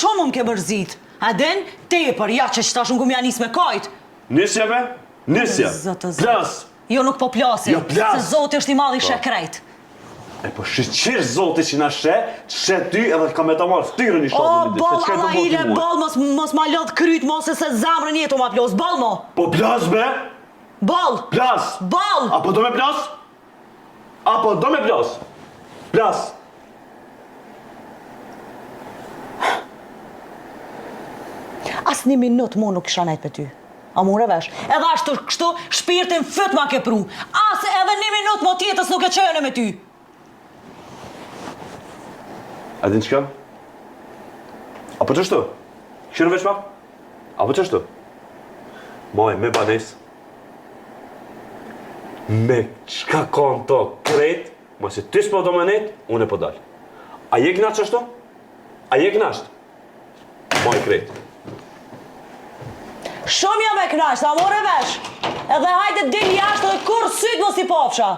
shumë më ke bërzit. A den, tepër, ja që qëtash unë këmë janis me kajt. Nisja me? Nisja. Plas. Jo nuk po plasim, Jo, plas. se Zoti është I madh I shekrejt. E po shqirë Zoti që na she ty edhe ka me ta marrë ftyrën I shodën. O, bol, Allahile, bol, mos ma lodh kryt, mos e se zamrën jetu ma plos, bol mo. Po plas be? Bol. Plas. Bol. Apo do me plas? Apo do me plas? Plas. As një minut mu nuk kisha nejt për ty. A mure vesh? Edhe ashtu kështu shpirtin fët ma ke pru. As edhe një minut mo tjetës nuk e qëjone me ty. A din qëka? Apo qështu? Këshirë veç pak? Apo qështu? Maj, me banes. Me qka kanë to krejt, ma se ty s'po do me nejt, unë e po dal. A je knasht qështu? A je knasht? Maj krejt. Shumë jam e knasht, a more vesh. Edhe hajde dil jashtë dhe kur syt mos I pofsha.